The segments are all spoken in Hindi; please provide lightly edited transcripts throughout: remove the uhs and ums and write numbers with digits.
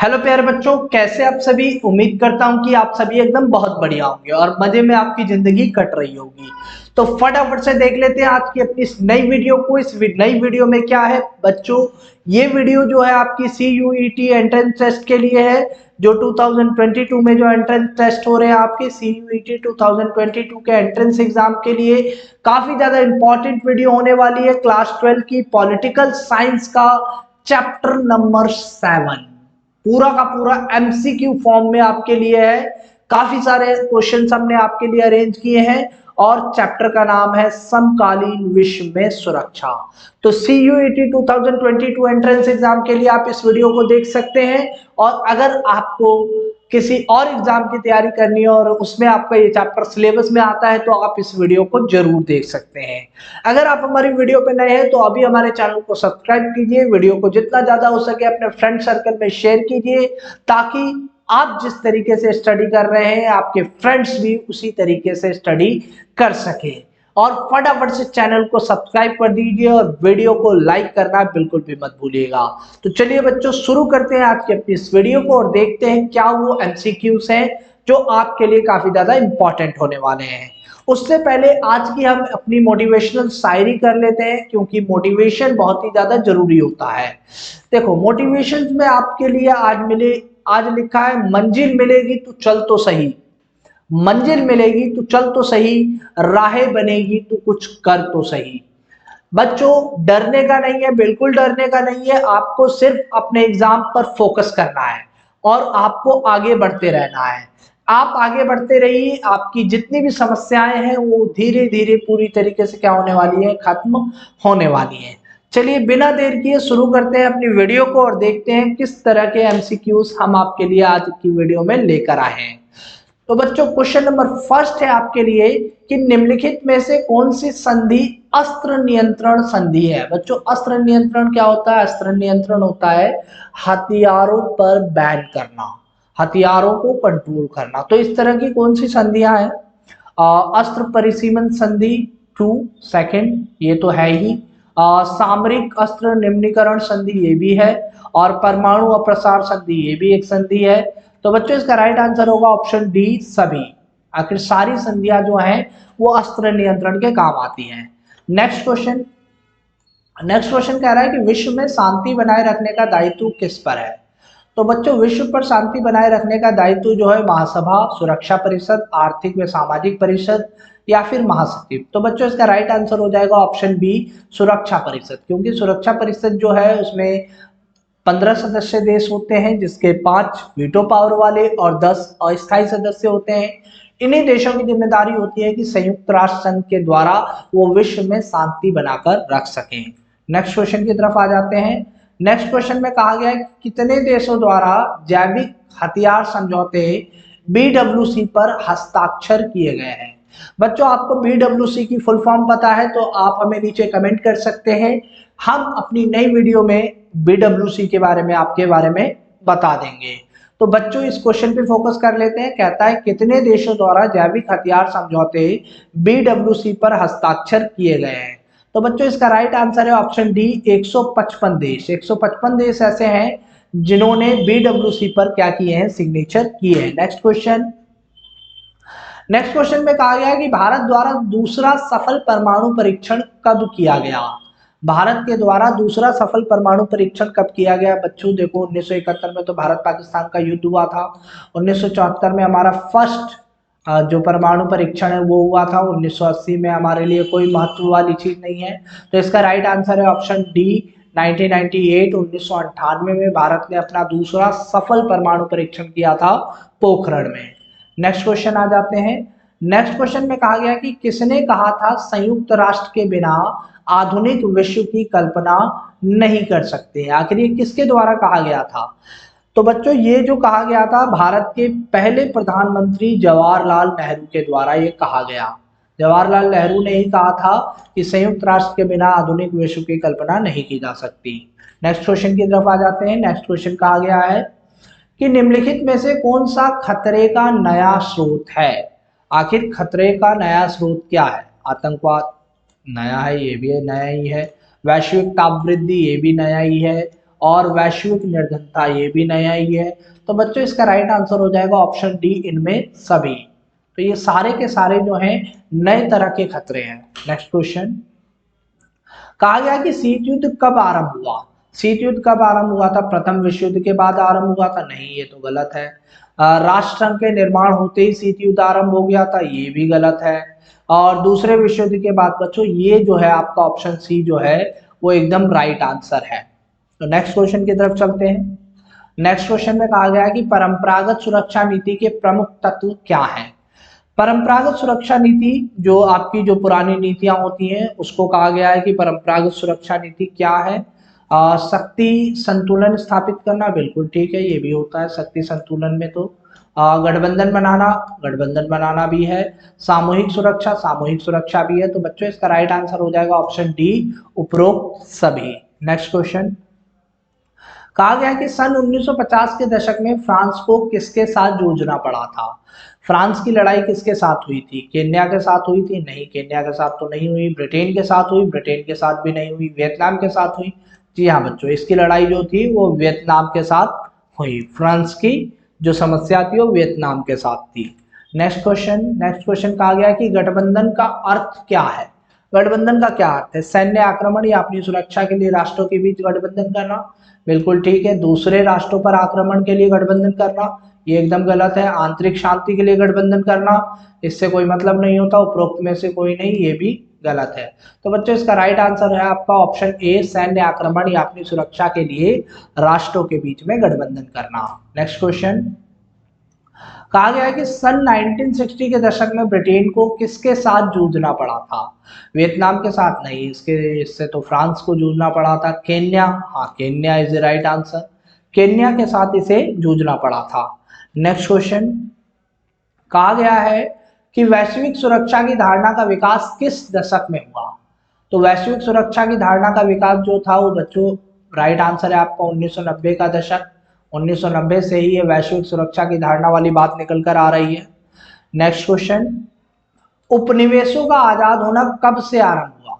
हेलो प्यारे बच्चों, कैसे आप सभी। उम्मीद करता हूं कि आप सभी एकदम बहुत बढ़िया होंगे और मजे में आपकी जिंदगी कट रही होगी। तो फटाफट से देख लेते हैं आज की अपनी इस नई वीडियो को। इस नई वीडियो में क्या है बच्चों, ये वीडियो जो है आपकी CUET एंट्रेंस टेस्ट के लिए है। जो 2022 में जो एंट्रेंस टेस्ट हो रहे हैं आपके CUET 2022 के एंट्रेंस एग्जाम के लिए काफी ज्यादा इंपॉर्टेंट वीडियो होने वाली है। क्लास 12 की पॉलिटिकल साइंस का चैप्टर नंबर 7 पूरा का पूरा MCQ फॉर्म में आपके लिए है। काफी सारे क्वेश्चन हमने आपके लिए अरेंज किए हैं और चैप्टर का नाम है समकालीन विश्व में सुरक्षा। तो CUET 2022 एंट्रेंस एग्जाम के लिए आप इस वीडियो को देख सकते हैं। और अगर आपको किसी और एग्जाम की तैयारी करनी है और उसमें आपका ये चैप्टर सिलेबस में आता है तो आप इस वीडियो को जरूर देख सकते हैं। अगर आप हमारी वीडियो पे नए हैं तो अभी हमारे चैनल को सब्सक्राइब कीजिए, वीडियो को जितना ज्यादा हो सके अपने फ्रेंड सर्कल में शेयर कीजिए, ताकि आप जिस तरीके से स्टडी कर रहे हैं आपके फ्रेंड्स भी उसी तरीके से स्टडी कर सके। और फटाफट से चैनल को सब्सक्राइब कर दीजिए और वीडियो को लाइक करना बिल्कुल भी मत भूलिएगा। तो चलिए बच्चों, शुरू करते हैं आज की अपनी इस वीडियो को और देखते हैं क्या वो MCQs हैं जो आपके लिए काफी ज्यादा इंपॉर्टेंट होने वाले हैं। उससे पहले आज की हम अपनी मोटिवेशनल शायरी कर लेते हैं, क्योंकि मोटिवेशन बहुत ही ज्यादा जरूरी होता है। देखो, मोटिवेशन में आपके लिए आज लिखा है, मंजिल मिलेगी तो चल तो सही, मंजिल मिलेगी तो चल तो सही, राहें बनेगी तो कुछ कर तो सही। बच्चों, डरने का नहीं है, बिल्कुल डरने का नहीं है। आपको सिर्फ अपने एग्जाम पर फोकस करना है और आपको आगे बढ़ते रहना है। आप आगे बढ़ते रहिए, आपकी जितनी भी समस्याएं हैं वो धीरे धीरे पूरी तरीके से क्या होने वाली है, खत्म होने वाली है। चलिए बिना देर किए शुरू करते हैं अपनी वीडियो को और देखते हैं किस तरह के MCQs हम आपके लिए आज की वीडियो में लेकर आए हैं। तो बच्चों, क्वेश्चन नंबर फर्स्ट है आपके लिए कि निम्नलिखित में से कौन सी संधि अस्त्र नियंत्रण संधि है। बच्चों, अस्त्र नियंत्रण क्या होता है? अस्त्र नियंत्रण होता है हथियारों पर बैन करना, हथियारों को कंट्रोल करना। तो इस तरह की कौन सी संधियां हैं? अस्त्र परिसीमन संधि 2 सेकंड, ये तो है ही। सामरिक अस्त्र निम्नीकरण संधि ये भी है, और परमाणु अप्रसार संधि ये भी एक संधि है। तो बच्चों, इसका राइट आंसर होगा ऑप्शन डी, सभी। आखिर सारी संधियां जो हैं वो अस्त्र नियंत्रण के काम आती हैं। नेक्स्ट क्वेश्चन, नेक्स्ट क्वेश्चन कह रहा है कि विश्व में शांति बनाए रखने का दायित्व किस पर है। तो बच्चों, विश्व पर शांति बनाए रखने का दायित्व जो है महासभा, सुरक्षा परिषद, आर्थिक व सामाजिक परिषद या फिर महासचिव। तो बच्चों, इसका राइट आंसर हो जाएगा ऑप्शन बी, सुरक्षा परिषद। क्योंकि सुरक्षा परिषद जो है उसमें 15 सदस्य देश होते हैं, जिसके 5 वीटो पावर वाले और 10 अस्थायी सदस्य होते हैं। इन्हीं देशों की जिम्मेदारी होती है कि संयुक्त राष्ट्र संघ के द्वारा वो विश्व में शांति बनाकर रख सकें। नेक्स्ट क्वेश्चन की तरफ आ जाते हैं। नेक्स्ट क्वेश्चन में कहा गया है कि कितने देशों द्वारा जैविक हथियार समझौते BWC पर हस्ताक्षर किए गए हैं। बच्चों, आपको BWC की फुल फॉर्म पता है तो आप हमें नीचे कमेंट कर सकते हैं। हम अपनी नई वीडियो में BWC के बारे में आपके बारे में बता देंगे। तो बच्चों, इस क्वेश्चन पे फोकस कर लेते हैं। कहता है कितने देशों द्वारा जैविक हथियार समझौते BWC पर हस्ताक्षर किए गए हैं। तो बच्चों, इसका राइट आंसर है ऑप्शन डी, 155 देश। 155 देश ऐसे हैं जिन्होंने BWC पर क्या किए हैं, सिग्नेचर किए हैं। नेक्स्ट क्वेश्चन, नेक्स्ट क्वेश्चन में कहा गया है कि भारत द्वारा दूसरा सफल परमाणु परीक्षण कब किया गया। भारत के द्वारा दूसरा सफल परमाणु परीक्षण कब किया गया। बच्चों देखो, 1971 में तो भारत पाकिस्तान का युद्ध हुआ था। 1974 में हमारा फर्स्ट जो परमाणु परीक्षण है वो हुआ था। 1980 में हमारे लिए कोई महत्व वाली चीज नहीं है। तो इसका राइट आंसर है ऑप्शन डी, 1998। 1998 में भारत ने अपना दूसरा सफल परमाणु परीक्षण किया था पोखरण में। नेक्स्ट क्वेश्चन आ जाते हैं। नेक्स्ट क्वेश्चन में कहा गया कि किसने कहा था संयुक्त राष्ट्र के बिना आधुनिक विश्व की कल्पना नहीं कर सकते। आखिर ये किसके द्वारा कहा गया था। तो बच्चों, ये जो कहा गया था भारत के पहले प्रधानमंत्री जवाहरलाल नेहरू के द्वारा ये कहा गया। जवाहरलाल नेहरू ने ही कहा था कि संयुक्त राष्ट्र के बिना आधुनिक विश्व की कल्पना नहीं की जा सकती। नेक्स्ट क्वेश्चन की तरफ आ जाते हैं। नेक्स्ट क्वेश्चन कहा गया है कि निम्नलिखित में से कौन सा खतरे का नया स्रोत है। आखिर खतरे का नया स्रोत क्या है। आतंकवाद नया है, ये भी नया ही है। वैश्विक ताप वृद्धि ये भी नया ही है। और वैश्विक निर्धनता ये भी नया ही है। तो बच्चों इसका राइट आंसर हो जाएगा ऑप्शन डी, इनमें सभी। तो ये सारे के सारे जो हैं नए तरह के खतरे हैं। नेक्स्ट क्वेश्चन, कहा गया कि शीत युद्ध कब आरंभ हुआ? शीत युद्ध कब आरंभ हुआ था? प्रथम विश्व युद्ध के बाद आरंभ हुआ था? नहीं, ये तो गलत है। राष्ट्रसंघ के निर्माण होते ही शीत युद्ध आरंभ हो गया था? ये भी गलत है। और दूसरे विश्व युद्ध के बाद बच्चों ये जो है आपका ऑप्शन सी जो है वो एकदम राइट आंसर है। तो नेक्स्ट क्वेश्चन की तरफ चलते हैं। नेक्स्ट क्वेश्चन में कहा गया कि परंपरागत सुरक्षा नीति के प्रमुख तत्व क्या हैं? परंपरागत सुरक्षा नीति जो आपकी जो पुरानी नीतियां होती हैं उसको कहा गया है कि परंपरागत सुरक्षा नीति क्या है? शक्ति संतुलन स्थापित करना, बिल्कुल ठीक है, ये भी होता है शक्ति संतुलन में। तो गठबंधन बनाना, गठबंधन बनाना भी है। सामूहिक सुरक्षा, सामूहिक सुरक्षा भी है। तो बच्चों इसका राइट आंसर हो जाएगा ऑप्शन डी, उपरोक्त सभी। नेक्स्ट क्वेश्चन, कहा गया कि सन 1950 के दशक में फ्रांस को किसके साथ जूझना पड़ा था? फ्रांस की लड़ाई किसके साथ हुई थी? केन्या के साथ हुई थी? नहीं, केन्या के साथ तो नहीं हुई। ब्रिटेन के साथ हुई? ब्रिटेन के साथ भी नहीं हुई। वियतनाम के साथ हुई? जी हाँ बच्चों, इसकी लड़ाई जो थी वो वियतनाम के साथ हुई। फ्रांस की जो समस्या थी वो वियतनाम के साथ थी। नेक्स्ट क्वेश्चन, नेक्स्ट क्वेश्चन कहा गया कि गठबंधन का अर्थ क्या है? गठबंधन का क्या अर्थ है? सैन्य आक्रमण या अपनी सुरक्षा के लिए राष्ट्रों के बीच गठबंधन करना, बिल्कुल ठीक है। दूसरे राष्ट्रों पर आक्रमण के लिए गठबंधन करना, ये एकदम गलत है। आंतरिक शांति के लिए गठबंधन करना, इससे कोई मतलब नहीं होता। उपरोक्त में से कोई नहीं, ये भी गलत है। तो बच्चों इसका राइट आंसर है आपका ऑप्शन ए, सैन्य आक्रमण या अपनी सुरक्षा के लिए राष्ट्रों के बीच में गठबंधन करना। नेक्स्ट क्वेश्चन, कहा गया है कि सन 1960 के दशक में ब्रिटेन को किसके साथ जूझना पड़ा था? वियतनाम के साथ नहीं, इससे तो फ्रांस को जूझना पड़ा था। केन्या, हाँ Kenya is the right answer, Kenya के साथ इसे जूझना पड़ा था। नेक्स्ट क्वेश्चन, कहा गया है कि वैश्विक सुरक्षा की धारणा का विकास किस दशक में हुआ? तो वैश्विक सुरक्षा की धारणा का विकास जो था वो बच्चों राइट आंसर है आपका 1990 का दशक। 1990 से ही ये वैश्विक सुरक्षा की धारणा वाली बात निकल कर आ रही है। नेक्स्ट क्वेश्चन, उपनिवेशों का आजाद होना कब से आरंभ हुआ?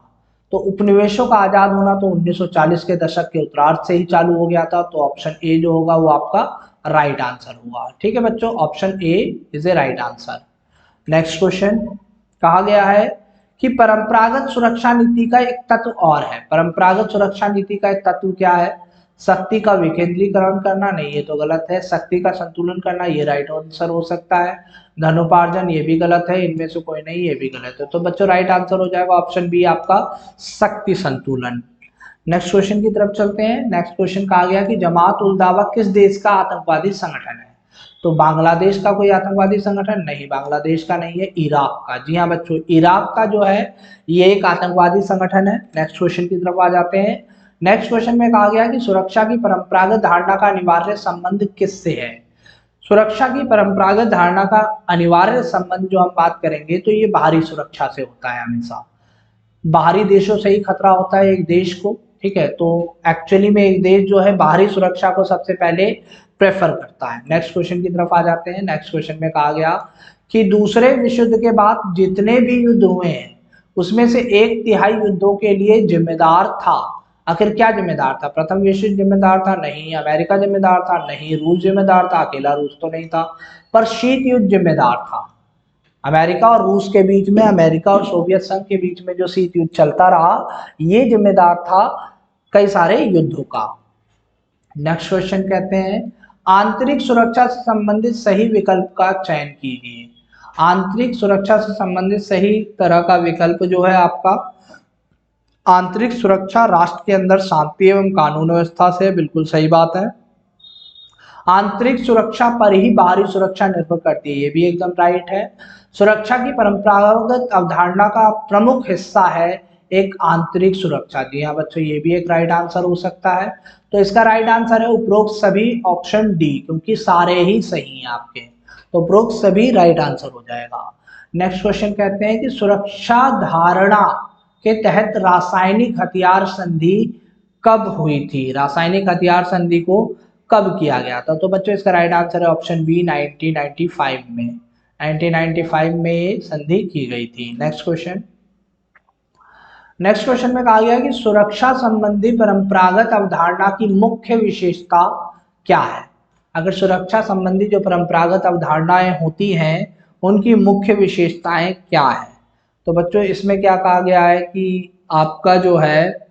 तो उपनिवेशों का आजाद होना तो 1940 के दशक के उत्तरार्ध से ही चालू हो गया था। तो ऑप्शन ए जो होगा वो आपका राइट आंसर हुआ। ठीक है बच्चों, option A is a right answer. Next question, कहा गया है कि परंपरागत सुरक्षा नीति का एक तत्व और है। परंपरागत सुरक्षा नीति का एक तत्व क्या है? शक्ति का विकेंद्रीकरण करना, नहीं ये तो गलत है। शक्ति का संतुलन करना, ये राइट आंसर हो सकता है। धनोपार्जन, ये भी गलत है। इनमें से कोई नहीं, ये भी गलत है। तो बच्चों राइट आंसर हो जाएगा ऑप्शन बी आपका शक्ति संतुलन। नेक्स्ट क्वेश्चन की तरफ चलते हैं। नेक्स्ट क्वेश्चन कहा गया कि जमात उल दावा किस देश का आतंकवादी संगठन है? तो बांग्लादेश का कोई आतंकवादी संगठन नहीं, बांग्लादेश का नहीं है, इराक का। जी हाँ बच्चों, इराक का जो है ये एक आतंकवादी संगठन है। नेक्स्ट क्वेश्चन की तरफ आ जाते हैं। नेक्स्ट क्वेश्चन में कहा गया कि सुरक्षा की परंपरागत धारणा का अनिवार्य संबंध किससे है? सुरक्षा की परंपरागत धारणा का अनिवार्य संबंध जो हम बात करेंगे तो ये बाहरी सुरक्षा से होता है। हमेशा बाहरी देशों से ही खतरा होता है एक देश को, ठीक है। तो एक्चुअली में एक देश जो है बाहरी सुरक्षा को सबसे पहले प्रेफर करता है। नेक्स्ट क्वेश्चन की तरफ आ जाते हैं। नेक्स्ट क्वेश्चन में कहा गया कि दूसरे विश्व युद्ध के बाद जितने भी युद्ध हुए हैं उसमें से 1/3 युद्धों के लिए जिम्मेदार था। आखिर क्या जिम्मेदार था? प्रथम विश्व युद्ध जिम्मेदार था? नहीं। अमेरिका जिम्मेदार था? नहीं। रूस जिम्मेदार था? अकेला रूस तो नहीं था, पर शीत युद्ध जिम्मेदार था। अमेरिका और रूस के बीच में, अमेरिका और सोवियत संघ के बीच में जो शीत युद्ध चलता रहा ये जिम्मेदार था कई सारे युद्धों का। नेक्स्ट क्वेश्चन कहते हैं आंतरिक सुरक्षा से संबंधित सही विकल्प का चयन कीजिए। आंतरिक सुरक्षा से संबंधित सही तरह का विकल्प जो है आपका आंतरिक सुरक्षा राष्ट्र के अंदर शांति एवं कानून व्यवस्था से, बिल्कुल सही बात है। आंतरिक सुरक्षा पर ही बाहरी सुरक्षा निर्भर करती है, ये भी एकदम राइट है। सुरक्षा की परंपरागत अवधारणा का प्रमुख हिस्सा है एक आंतरिक सुरक्षा। जी हाँ बच्चों, ये भी एक राइट आंसर हो सकता है। तो इसका राइट आंसर है उपरोक्त सभी, ऑप्शन डी, क्योंकि सारे ही सही हैं आपके। तो उपरोक्त सभी राइट आंसर हो जाएगा। नेक्स्ट क्वेश्चन कहते हैं कि सुरक्षा धारणा के तहत रासायनिक हथियार संधि कब हुई थी? रासायनिक हथियार संधि को कब किया गया था? तो बच्चों इसका राइट आंसर है ऑप्शन बी 1995 में। 1995 में ये संधि की गई थी। नेक्स्ट क्वेश्चन, नेक्स्ट क्वेश्चन में कहा गया कि सुरक्षा संबंधी परंपरागत अवधारणा की मुख्य विशेषता क्या है। अगर सुरक्षा संबंधी जो परंपरागत अवधारणाएं होती हैं उनकी मुख्य विशेषताएं क्या है। तो बच्चों इसमें क्या कहा गया है कि आपका जो है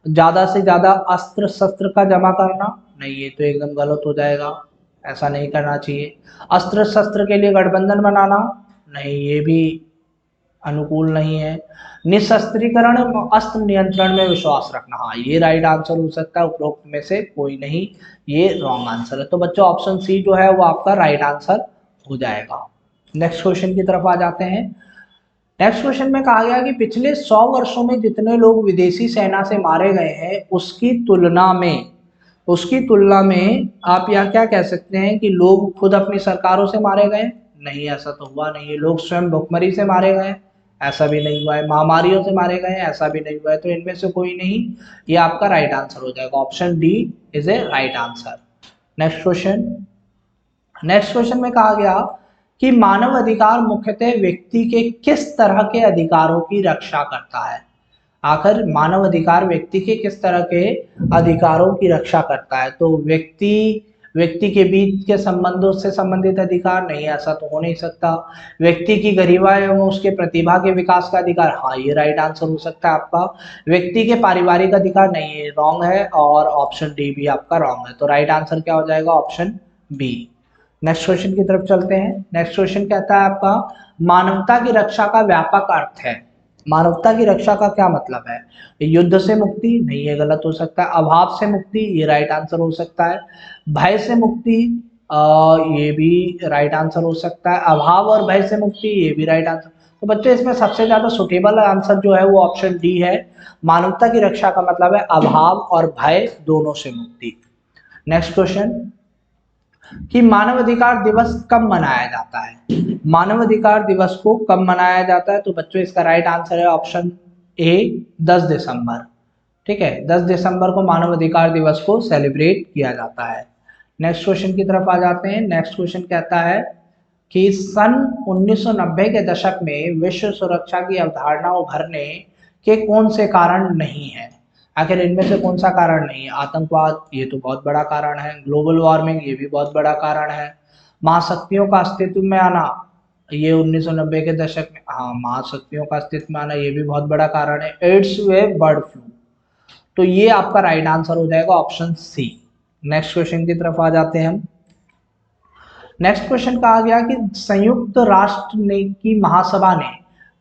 ज्यादा से ज्यादा अस्त्र शस्त्र का जमा करना, नहीं ये तो एकदम गलत हो जाएगा, ऐसा नहीं करना चाहिए। अस्त्र शस्त्र के लिए गठबंधन बनाना, नहीं ये भी अनुकूल नहीं है। निशस्त्रीकरण एवं अस्त्र नियंत्रण में विश्वास रखना, हाँ ये राइट आंसर हो सकता है, उपरोक्त में से कोई नहीं, ये रॉन्ग आंसर है। तो बच्चों ऑप्शन सी जो है वो आपका राइट आंसर हो जाएगा। नेक्स्ट क्वेश्चन की तरफ आ जाते हैं। नेक्स्ट क्वेश्चन में कहा गया कि पिछले 100 वर्षों में जितने लोग विदेशी सेना से मारे गए हैं उसकी तुलना में आप यहाँ क्या कह सकते हैं कि लोग खुद अपनी सरकारों से मारे गए, नहीं ऐसा तो हुआ नहीं है। लोग स्वयं भुखमरी से मारे गए, ऐसा भी नहीं हुआ है। महामारियों से मारे गए, ऐसा भी नहीं हुआ है। तो इनमें से कोई नहीं, ये आपका राइट आंसर हो जाएगा। Option D is a right answer. Next question में कहा गया कि मानव अधिकार मुख्यतः व्यक्ति के किस तरह के अधिकारों की रक्षा करता है। आखिर मानव अधिकार व्यक्ति के किस तरह के अधिकारों की रक्षा करता है। तो व्यक्ति के बीच के संबंधों से संबंधित अधिकार, नहीं ऐसा तो हो नहीं सकता। व्यक्ति की गरिमा एवं उसके प्रतिभा के विकास का अधिकार, हाँ ये राइट आंसर हो सकता है आपका। व्यक्ति के पारिवारिक अधिकार, नहीं ये रॉन्ग है, और ऑप्शन डी भी आपका रॉन्ग है। तो राइट आंसर क्या हो जाएगा, ऑप्शन बी। नेक्स्ट क्वेश्चन की तरफ चलते हैं। नेक्स्ट क्वेश्चन कहता है आपका मानवता की रक्षा का व्यापक अर्थ है। मानवता की रक्षा का क्या मतलब है। युद्ध से मुक्ति, नहीं ये गलत हो सकता है। अभाव से मुक्ति, ये राइट आंसर हो सकता है। भय से मुक्ति, ये भी राइट आंसर हो सकता है। अभाव और भय से मुक्ति, ये भी राइट आंसर। तो बच्चों इसमें सबसे ज्यादा सुटेबल आंसर जो है वो ऑप्शन डी है। मानवता की रक्षा का मतलब है अभाव और भय दोनों से मुक्ति। नेक्स्ट क्वेश्चन कि मानवाधिकार दिवस कब मनाया जाता है। मानवाधिकार दिवस को कब मनाया जाता है। तो बच्चों इसका राइट आंसर है ऑप्शन ए 10 दिसंबर। ठीक है, 10 दिसंबर को मानवाधिकार दिवस को सेलिब्रेट किया जाता है। नेक्स्ट क्वेश्चन की तरफ आ जाते हैं। नेक्स्ट क्वेश्चन कहता है कि सन 1990 के दशक में विश्व सुरक्षा की अवधारणा उभरने के कौन से कारण नहीं है। आखिर इनमें से कौन सा कारण नहीं है। आतंकवाद, ये तो बहुत बड़ा कारण है। ग्लोबल वार्मिंग, ये भी बहुत बड़ा कारण है। महाशक्तियों का अस्तित्व में आना, ये 1990 के दशक में, हाँ महाशक्तियों का अस्तित्व में आना ये भी बहुत बड़ा कारण है। एड्स वे बर्ड फ्लू, तो ये आपका राइट आंसर हो जाएगा ऑप्शन सी। नेक्स्ट क्वेश्चन की तरफ आ जाते हैं हम। नेक्स्ट क्वेश्चन कहा गया कि संयुक्त राष्ट्र की महासभा ने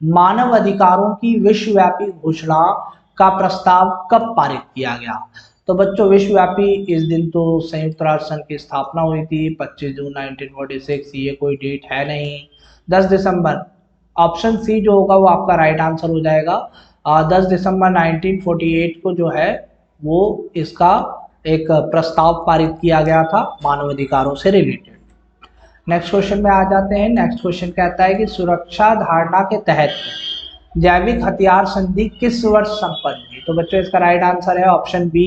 मानव अधिकारों की विश्वव्यापी घोषणा का प्रस्ताव कब पारित किया गया। तो बच्चों विश्वव्यापी, इस दिन तो संयुक्त राष्ट्र संघ की स्थापना हुई थी 25 जून 1946, ये कोई डेट है नहीं। 10 दिसंबर, ऑप्शन सी जो होगा वो आपका राइट आंसर हो जाएगा। 10 दिसंबर 1948 को जो है वो इसका एक प्रस्ताव पारित किया गया था मानवाधिकारों से रिलेटेड। नेक्स्ट क्वेश्चन में आ जाते हैं। नेक्स्ट क्वेश्चन कहता है कि सुरक्षा धारणा के तहत जैविक हथियार संधि किस वर्ष संपन्न हुई। तो बच्चों इसका राइट आंसर है ऑप्शन बी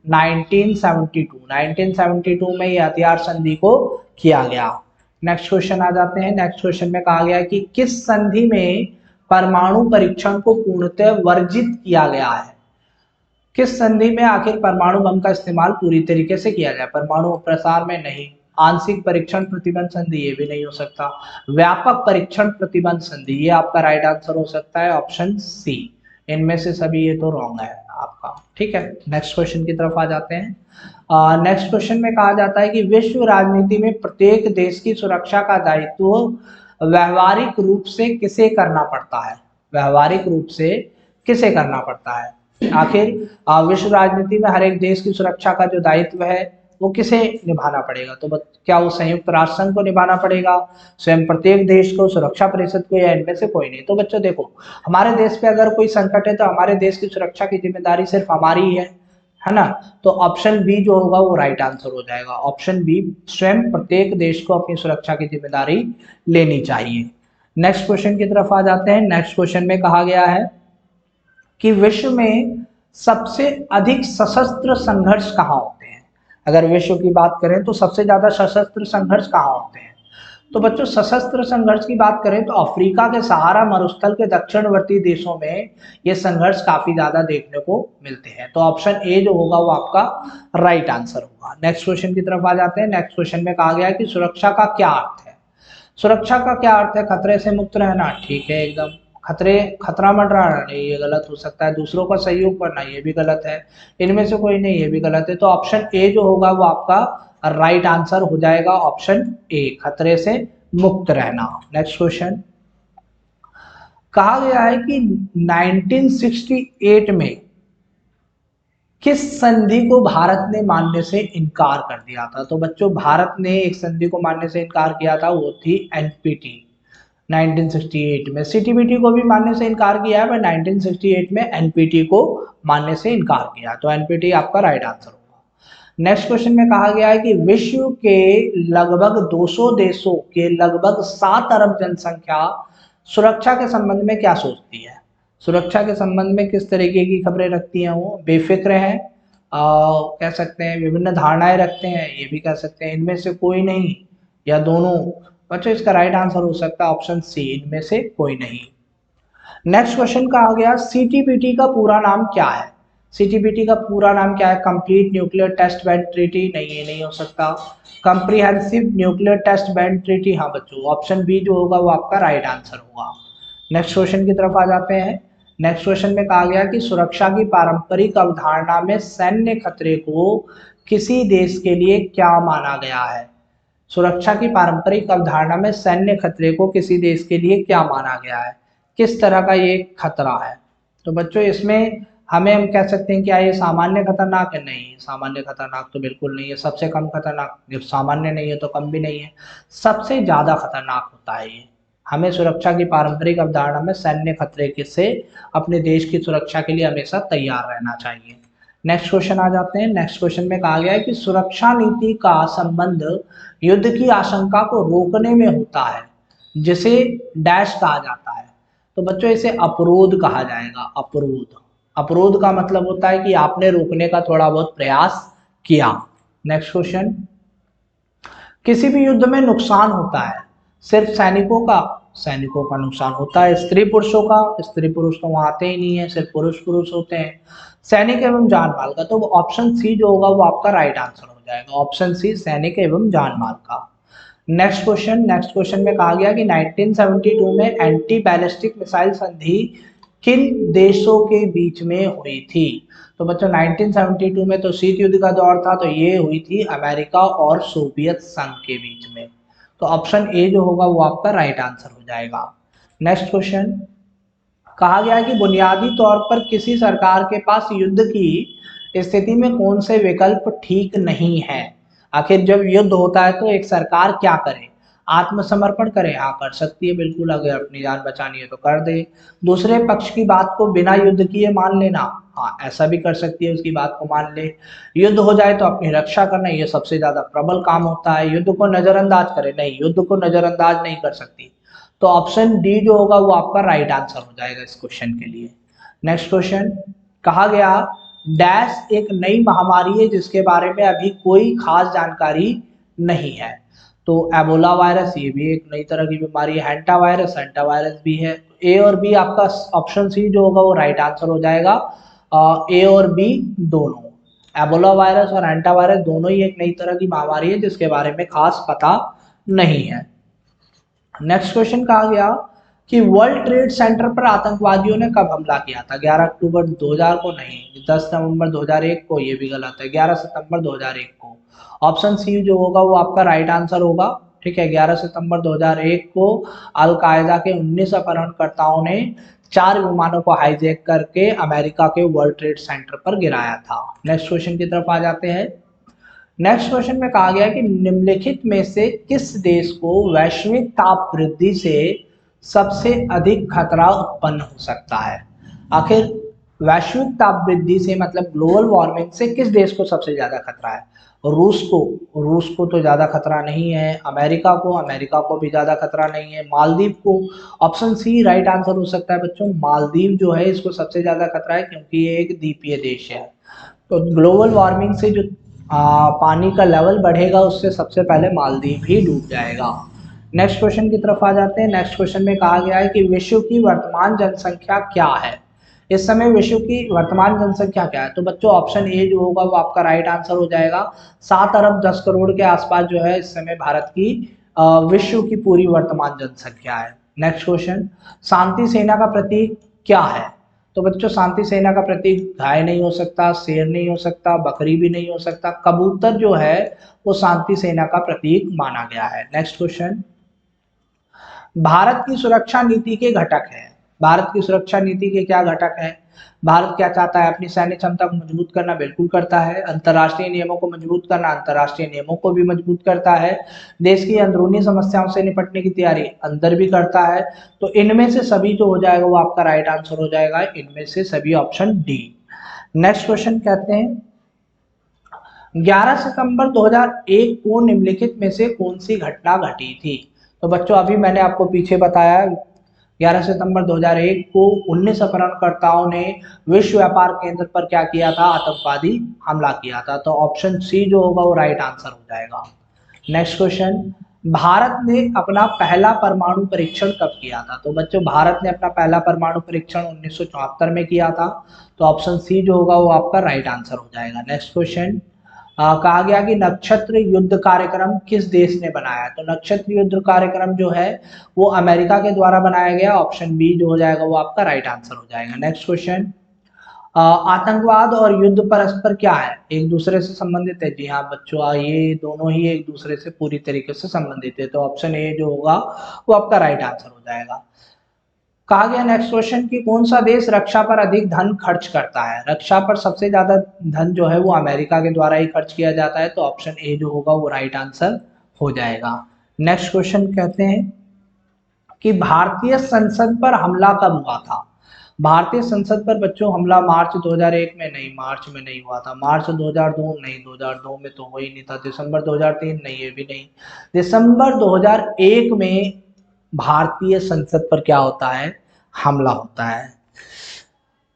1972। 1972 में ये हथियार संधि को किया गया। नेक्स्ट क्वेश्चन आ जाते हैं। नेक्स्ट क्वेश्चन में कहा गया कि किस संधि में परमाणु परीक्षण को पूर्णतः वर्जित किया गया है। किस संधि में आखिर परमाणु बम का इस्तेमाल पूरी तरीके से किया जाए। परमाणु प्रसार में नहीं। आंशिक परीक्षण प्रतिबंध संधि, ये भी नहीं हो सकता। व्यापक परीक्षण प्रतिबंध संधि, ये आपका राइट आंसर हो सकता है ऑप्शन सी। इनमें से सभी ये तो रॉन्ग है आपका। ठीक है, नेक्स्ट क्वेश्चन की तरफ आ जाते हैं। नेक्स्ट क्वेश्चन में कहा जाता है कि विश्व राजनीति में प्रत्येक देश की सुरक्षा का दायित्व व्यवहारिक रूप से किसे करना पड़ता है। व्यवहारिक रूप से किसे करना पड़ता है। आखिर विश्व राजनीति में हर एक देश की सुरक्षा का जो दायित्व है वो किसे निभाना पड़ेगा। तो क्या वो संयुक्त राष्ट्र संघ को निभाना पड़ेगा, स्वयं प्रत्येक देश को, सुरक्षा परिषद को, या इनमें से कोई नहीं। तो बच्चों देखो, हमारे देश पे अगर कोई संकट है तो हमारे देश की सुरक्षा की जिम्मेदारी सिर्फ हमारी ही है ना। तो ऑप्शन बी जो होगा वो राइट आंसर हो जाएगा। ऑप्शन बी, स्वयं प्रत्येक देश को अपनी सुरक्षा की जिम्मेदारी लेनी चाहिए। नेक्स्ट क्वेश्चन की तरफ आ जाते हैं। नेक्स्ट क्वेश्चन में कहा गया है कि विश्व में सबसे अधिक सशस्त्र संघर्ष कहाँ होते हैं। अगर विश्व की बात करें तो सबसे ज्यादा सशस्त्र संघर्ष कहाँ होते हैं। तो बच्चों सशस्त्र संघर्ष की बात करें तो अफ्रीका के सहारा मरुस्थल के दक्षिणवर्ती देशों में ये संघर्ष काफी ज्यादा देखने को मिलते हैं। तो ऑप्शन ए जो होगा वो आपका राइट आंसर होगा। नेक्स्ट क्वेश्चन की तरफ आ जाते हैं। नेक्स्ट क्वेश्चन में कहा गया है कि सुरक्षा का क्या अर्थ है। सुरक्षा का क्या अर्थ है? खतरे से मुक्त रहना, ठीक है एकदम। खतरा मंडराना, नहीं ये गलत हो सकता है। दूसरों का सहयोग करना, ये भी गलत है। इनमें से कोई नहीं, ये भी गलत है। तो ऑप्शन ए जो होगा वो आपका राइट आंसर हो जाएगा, ऑप्शन ए, खतरे से मुक्त रहना। नेक्स्ट क्वेश्चन, कहा गया है कि 1968 में किस संधि को भारत ने मानने से इनकार कर दिया था? तो बच्चों भारत ने एक संधि को मानने से इनकार किया था, वो थी एनपीटी। 1968 में सीटीबीटी को भी मानने से इनकार किया है, पर 1968 में एनपीटी को मानने से इनकार किया। तो एनपीटी आपका राइट आंसर होगा। नेक्स्ट क्वेश्चन में कहा गया है कि विश्व के लगभग 200 देशों के लगभग 7 अरब जनसंख्या सुरक्षा के संबंध में क्या सोचती है? सुरक्षा के संबंध में किस तरीके की खबरें रखती हैं? वो बेफिक्र है, कह सकते हैं विभिन्न धारणाएं रखते हैं, ये भी कह सकते हैं इनमें से कोई नहीं, या दोनों। बच्चों इसका राइट आंसर हो सकता है ऑप्शन सी, इनमें से कोई नहीं। नेक्स्ट क्वेश्चन कहा गया सीटीबीटी का पूरा नाम क्या है? सीटीबीटी का पूरा नाम क्या है? Complete nuclear test band treaty, नहीं ये नहीं हो सकता। Comprehensive nuclear test band treaty, हाँ बच्चों ऑप्शन बी जो होगा वो आपका राइट आंसर होगा। नेक्स्ट क्वेश्चन की तरफ आ जाते हैं। नेक्स्ट क्वेश्चन में कहा गया कि सुरक्षा की पारंपरिक अवधारणा में सैन्य खतरे को किसी देश के लिए क्या माना गया है? सुरक्षा की पारंपरिक अवधारणा में सैन्य खतरे को किसी देश के लिए क्या माना गया है? किस तरह का ये खतरा है? तो बच्चों इसमें हम कह सकते हैं क्या ये सामान्य खतरनाक है? नहीं, सामान्य खतरनाक तो बिल्कुल नहीं है। सबसे कम खतरनाक, जब सामान्य नहीं है तो कम भी नहीं है, सबसे ज्यादा खतरनाक होता है ये। हमें सुरक्षा की पारंपरिक अवधारणा में सैन्य खतरे से अपने देश की सुरक्षा के लिए हमेशा तैयार रहना चाहिए। नेक्स्ट क्वेश्चन आ जाते हैं। नेक्स्ट क्वेश्चन में कहा गया है कि सुरक्षा नीति का संबंध युद्ध की आशंका को रोकने में होता है, जिसे डैश कहा जाता है। तो बच्चों इसे अपरोध कहा जाएगा, अपरोध। अपरोध का मतलब होता है कि आपने रोकने का थोड़ा बहुत प्रयास किया। नेक्स्ट क्वेश्चन, किसी भी युद्ध में नुकसान होता है, सिर्फ सैनिकों का नुकसान होता है, स्त्री पुरुषों का? स्त्री पुरुष तो वहां आते ही नहीं है, सिर्फ पुरुष पुरुष होते हैं। सैनिक एवं जान माल का, तो ऑप्शन सी जो होगा वो आपका राइट आंसर हो जाएगा, ऑप्शन सी, सैनिक एवं जान माल का। नेक्स्ट क्वेश्चन में कहा गया कि 1972 में एंटी बैलिस्टिक मिसाइल संधि किन देशों के बीच में हुई थी? तो बच्चों 1972 में तो शीत युद्ध का दौर था, तो ये हुई थी अमेरिका और सोवियत संघ के बीच में। तो ऑप्शन ए जो होगा वो आपका राइट आंसर हो जाएगा। नेक्स्ट क्वेश्चन, कहा गया है कि बुनियादी तौर पर किसी सरकार के पास युद्ध की स्थिति में कौन से विकल्प ठीक नहीं है? आखिर जब युद्ध होता है तो एक सरकार क्या करे? आत्मसमर्पण करे? हाँ कर सकती है बिल्कुल, अगर अपनी जान बचानी है तो कर दे। दूसरे पक्ष की बात को बिना युद्ध किए मान लेना? हाँ ऐसा भी कर सकती है, उसकी बात को मान ले। युद्ध हो जाए तो अपनी रक्षा करना, ये सबसे ज्यादा प्रबल काम होता है। युद्ध को नजरअंदाज करे? नहीं, युद्ध को नजरअंदाज नहीं कर सकती। तो ऑप्शन डी जो होगा वो आपका राइट आंसर हो जाएगा इस क्वेश्चन के लिए। नेक्स्ट क्वेश्चन, कहा गया डैश एक नई महामारी है जिसके बारे में अभी कोई खास जानकारी नहीं है। तो एबोला वायरस, ये भी एक नई तरह की बीमारी है। हैंटा वायरस भी है। ए और बी आपका ऑप्शन सी जो होगा वो राइट आंसर हो जाएगा, ए और बी दोनों। एबोला वायरस और हैंटा वायरस दोनों ही एक नई तरह की महामारी है जिसके बारे में खास पता नहीं है। नेक्स्ट क्वेश्चन कहा गया कि वर्ल्ड ट्रेड सेंटर पर आतंकवादियों ने कब हमला किया था? 11 अक्टूबर 2000 को? नहीं, 10 नवंबर 2001 को? ये भी गलत है, 11 सितंबर 2001 को। ऑप्शन सी जो होगा वो आपका राइट आंसर होगा, ठीक है। 11 सितंबर 2001 को अल-कायदा के 19 अपहरणकर्ताओं ने 4 विमानों को हाईजैक करके अमेरिका के वर्ल्ड ट्रेड सेंटर पर गिराया था। नेक्स्ट क्वेश्चन की तरफ आ जाते हैं। नेक्स्ट क्वेश्चन में कहा गया कि निम्नलिखित में से किस देश को वैश्विक ताप वृद्धि से सबसे अधिक खतरा उत्पन्न हो सकता है? आखिर वैश्विक ताप वृद्धि से मतलब ग्लोबल वार्मिंग से किस देश को सबसे ज्यादा खतरा है? रूस को तो ज्यादा खतरा नहीं है। अमेरिका को भी ज्यादा खतरा नहीं है। मालदीव को? ऑप्शन सी राइट आंसर हो सकता है बच्चों, मालदीव जो है इसको सबसे ज्यादा खतरा है क्योंकि ये एक द्वीपीय देश है। तो ग्लोबल वार्मिंग से जो पानी का लेवल बढ़ेगा उससे सबसे पहले मालदीव ही डूब जाएगा। नेक्स्ट क्वेश्चन की तरफ आ जाते हैं। नेक्स्ट क्वेश्चन में कहा गया है कि विश्व की वर्तमान जनसंख्या क्या है। इस समय विश्व की वर्तमान जनसंख्या क्या है? तो बच्चों ऑप्शन ए जो होगा वो आपका राइट आंसर हो जाएगा। 7 अरब 10 करोड़ के आसपास जो है इस समय भारत की विश्व की पूरी वर्तमान जनसंख्या है। नेक्स्ट क्वेश्चन, शांति सेना का प्रतीक क्या है? तो बच्चों शांति सेना का प्रतीक गाय नहीं हो सकता, शेर नहीं हो सकता, बकरी भी नहीं हो सकता, कबूतर जो है वो शांति सेना का प्रतीक माना गया है। नेक्स्ट क्वेश्चन, भारत की सुरक्षा नीति के घटक है। भारत की सुरक्षा नीति के क्या घटक है? भारत क्या चाहता है? अपनी सैन्य क्षमता को मजबूत करना, बिल्कुल करता है। अंतर्राष्ट्रीय नियमों को मजबूत करना, अंतर्राष्ट्रीय नियमों को भी मजबूत करता है। देश की अंदरूनी समस्याओं से निपटने की तैयारी अंदर भी करता है। तो इनमें से सभी जो हो जाएगा वो आपका राइट आंसर हो जाएगा, इनमें से सभी, ऑप्शन डी। नेक्स्ट क्वेश्चन कहते हैं 11 सितंबर 2001 को निम्नलिखित में से कौन सी घटना घटी थी? तो बच्चों अभी मैंने आपको पीछे बताया 11 सितंबर 2001 को 19 अपहरणकर्ताओं ने विश्व व्यापार केंद्र पर क्या किया था? आतंकवादी हमला किया था। तो ऑप्शन सी जो होगा वो राइट आंसर हो जाएगा। नेक्स्ट क्वेश्चन, भारत ने अपना पहला परमाणु परीक्षण कब किया था? तो बच्चों भारत ने अपना पहला परमाणु परीक्षण 1974 में किया था। तो ऑप्शन सी जो होगा वो आपका राइट आंसर हो जाएगा। नेक्स्ट क्वेश्चन, कहा गया कि नक्षत्र युद्ध कार्यक्रम किस देश ने बनाया? तो नक्षत्र युद्ध कार्यक्रम जो है वो अमेरिका के द्वारा बनाया गया। ऑप्शन बी जो हो जाएगा वो आपका राइट आंसर हो जाएगा। नेक्स्ट क्वेश्चन, आतंकवाद और युद्ध परस्पर क्या है? एक दूसरे से संबंधित है। जी हाँ बच्चों, ये दोनों ही एक दूसरे से पूरी तरीके से संबंधित है। तो ऑप्शन ए जो होगा वो आपका राइट आंसर हो जाएगा। कहा गया नेक्स्ट क्वेश्चन कि कौन सा देश रक्षा पर अधिक धन खर्च करता है? रक्षा पर सबसे ज्यादा धन जो है वो अमेरिका के द्वारा ही खर्च किया जाता है। तो ऑप्शन ए जो होगा वो राइट आंसर हो जाएगा। नेक्स्ट क्वेश्चन कहते हैं कि भारतीय संसद पर हमला कब हुआ था? भारतीय संसद पर बच्चों हमला मार्च 2001 में नहीं, मार्च में नहीं हुआ था। मार्च 2002 नहीं, 2002 में तो हो ही नहीं था। दिसंबर 2003 नहीं, ये भी नहीं। दिसंबर 2001 में भारतीय संसद पर क्या होता है? हमला होता है।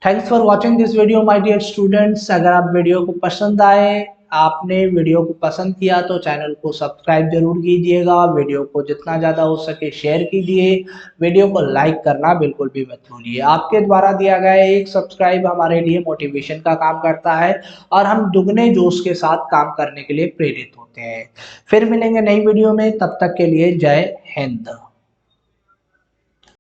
Thanks for watching this video my dear students. अगर आप वीडियो को पसंद आए, आपने वीडियो को पसंद किया तो चैनल को सब्सक्राइब जरूर कीजिएगा। वीडियो को जितना ज़्यादा हो सके शेयर कीजिए। वीडियो को लाइक करना बिल्कुल भी मत भूलिए। आपके द्वारा दिया गया एक सब्सक्राइब हमारे लिए मोटिवेशन का काम करता है और हम दुगने जोश के साथ काम करने के लिए प्रेरित होते हैं। फिर मिलेंगे नई वीडियो में, तब तक के लिए जय हिंद।